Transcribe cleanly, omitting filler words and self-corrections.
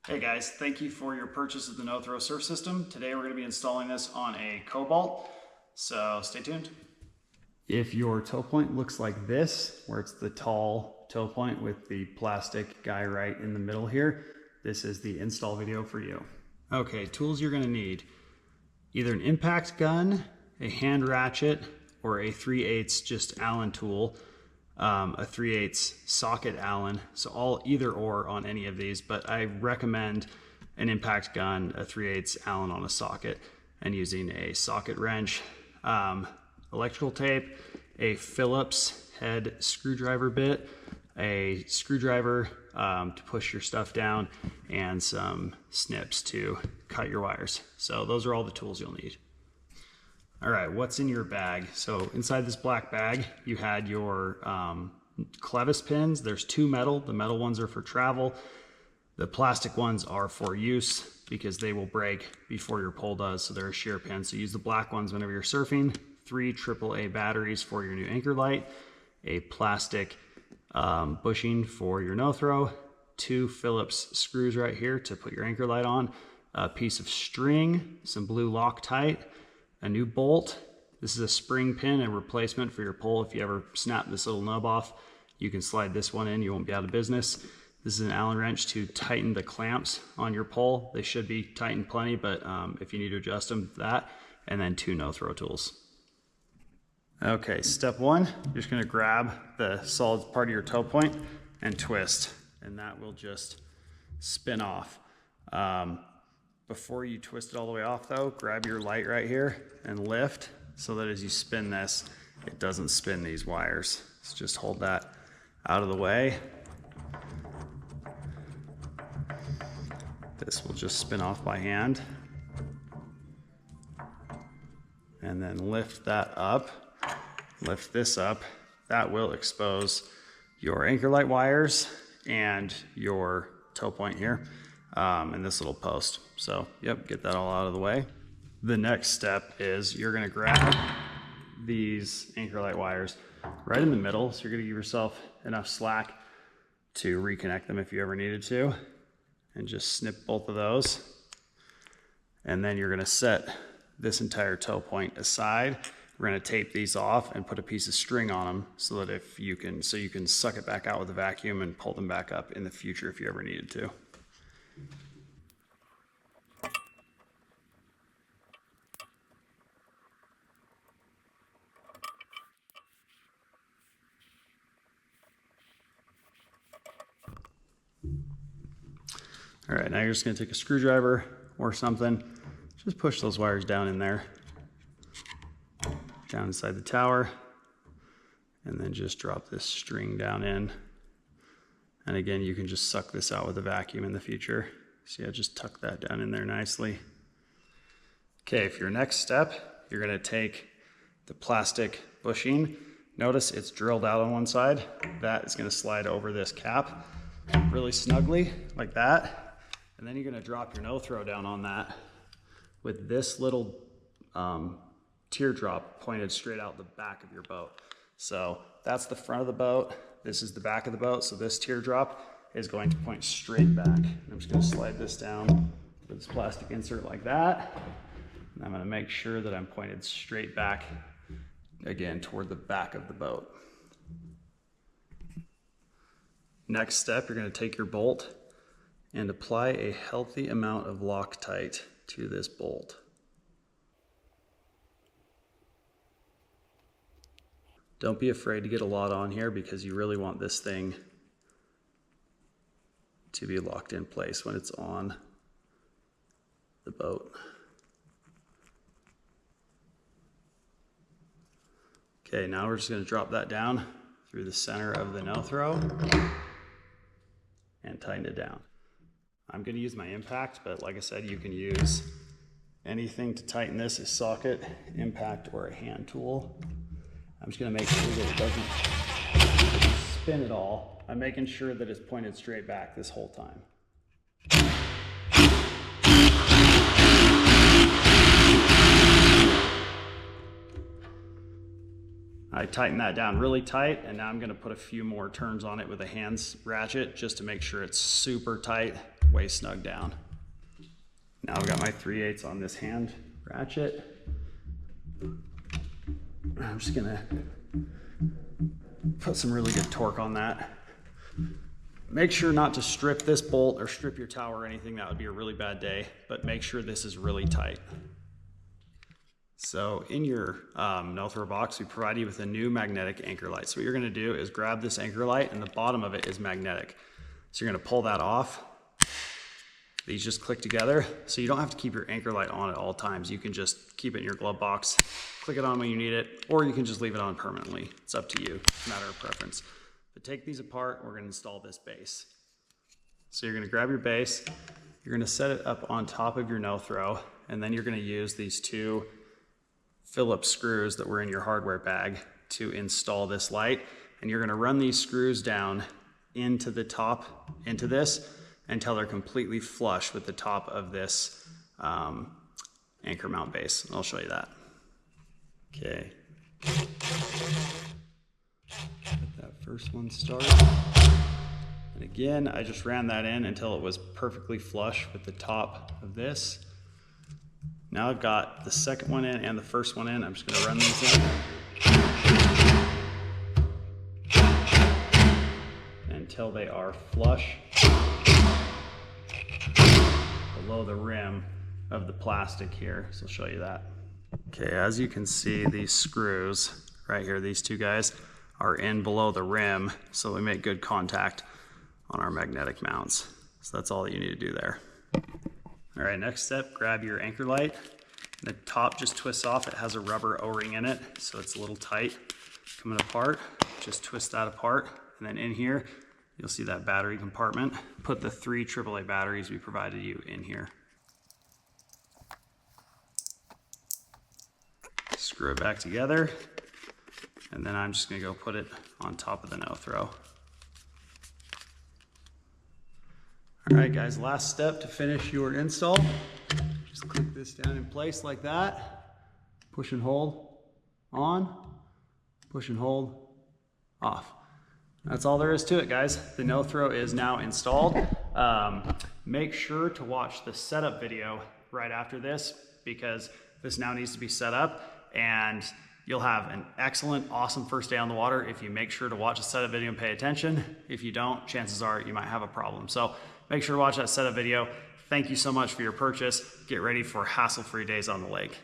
Hey guys, thank you for your purchase of the no-throw surf system. Today we're going to be installing this on a Cobalt, so stay tuned. If your toe point looks like this, where it's the tall toe point with the plastic guy right in the middle here, this is the install video for you. Okay, tools you're going to need. Either an impact gun, a hand ratchet, or a 3/8 just Allen tool. A 3/8 socket Allen, so either or on any of these, but I recommend an impact gun, a 3/8 Allen on a socket, and using a socket wrench, electrical tape, a Phillips head screwdriver bit, a screwdriver to push your stuff down, and some snips to cut your wires. So those are all the tools you'll need. All right, what's in your bag? So inside this black bag, you had your clevis pins. There's two metal. The metal ones are for travel. The plastic ones are for use because they will break before your pole does, so they're a shear pin. So use the black ones whenever you're surfing. 3 AAA batteries for your new anchor light. A plastic bushing for your no-throw. 2 Phillips screws right here to put your anchor light on. A piece of string, some blue Loctite, a new bolt. This is a spring pin, a replacement for your pole. If you ever snap this little nub off, you can slide this one in, you won't be out of business. This is an Allen wrench to tighten the clamps on your pole. They should be tightened plenty, but if you need to adjust them, that. And then 2 no-throw tools. Okay, step 1, you're just gonna grab the solid part of your toe point and twist, and that will just spin off. Before you twist it all the way off though, grab your light right here and lift so that as you spin this, it doesn't spin these wires. So just hold that out of the way. This will just spin off by hand. And then lift that up, lift this up. That will expose your anchor light wires and your toe point here. And this little post. So, yep, get that all out of the way. The next step is you're gonna grab these anchor light wires right in the middle. So you're gonna give yourself enough slack to reconnect them if you ever needed to. And just snip both of those. And then you're gonna set this entire toe point aside. We're gonna tape these off and put a piece of string on them so that you can suck it back out with a vacuum and pull them back up in the future if you ever needed to. All right, now you're just gonna take a screwdriver or something, just push those wires down in there, down inside the tower, and then just drop this string down in. And again, you can just suck this out with a vacuum in the future. So yeah, just tuck that down in there nicely. Okay, for your next step, you're gonna take the plastic bushing. Notice it's drilled out on one side. That is gonna slide over this cap really snugly, like that. And then you're gonna drop your no-throw down on that with this little teardrop pointed straight out the back of your boat. So that's the front of the boat. This is the back of the boat. So this teardrop is going to point straight back. I'm just gonna slide this down with this plastic insert like that. And I'm gonna make sure that I'm pointed straight back again toward the back of the boat. Next step, you're gonna take your bolt and apply a healthy amount of Loctite to this bolt. Don't be afraid to get a lot on here because you really want this thing to be locked in place when it's on the boat. Okay, now we're just gonna drop that down through the center of the no-throw and tighten it down. I'm gonna use my impact, but like I said, you can use anything to tighten this, a socket, impact, or a hand tool. I'm just gonna make sure that it doesn't spin at all. I'm making sure that it's pointed straight back this whole time. I tighten that down really tight, and now I'm gonna put a few more turns on it with a hand ratchet just to make sure it's super tight way snug down. Now I've got my 3/8 on this hand ratchet. I'm just gonna put some really good torque on that. Make sure not to strip this bolt or strip your tower or anything. That would be a really bad day, but make sure this is really tight. So in your no-throw box, we provide you with a new magnetic anchor light. So what you're gonna do is grab this anchor light, and the bottom of it is magnetic. So you're gonna pull that off. These just click together, so you don't have to keep your anchor light on at all times. You can just keep it in your glove box, click it on when you need it, or you can just leave it on permanently. It's up to you, it's a matter of preference. But take these apart, we're gonna install this base. So you're gonna grab your base, you're gonna set it up on top of your no-throw, and then you're gonna use these 2 Phillips screws that were in your hardware bag to install this light. And you're gonna run these screws down into the top, into this, until they're completely flush with the top of this anchor mount base. And I'll show you that. Okay. Get that first one started. And again, I just ran that in until it was perfectly flush with the top of this. Now I've got the second one in and the first one in. I'm just gonna run these in until they are flush below the rim of the plastic here. So I'll show you that. Okay, as you can see, these screws right here, these 2 guys, are in below the rim, so we make good contact on our magnetic mounts. So that's all that you need to do there. All right, next step, grab your anchor light. The top just twists off. It has a rubber O-ring in it, so it's a little tight coming apart. Just twist that apart, and then in here, you'll see that battery compartment. Put the 3 AAA batteries we provided you in here. Screw it back together, and then I'm just gonna go put it on top of the no-throw. All right, guys, last step to finish your install. Just click this down in place like that. Push and hold on, push and hold off. That's all there is to it, guys. The no-throw is now installed. Make sure to watch the setup video right after this, because this now needs to be set up, and you'll have an excellent, awesome first day on the water if you make sure to watch the setup video and pay attention. If you don't, chances are you might have a problem. So make sure to watch that setup video. Thank you so much for your purchase. Get ready for hassle-free days on the lake.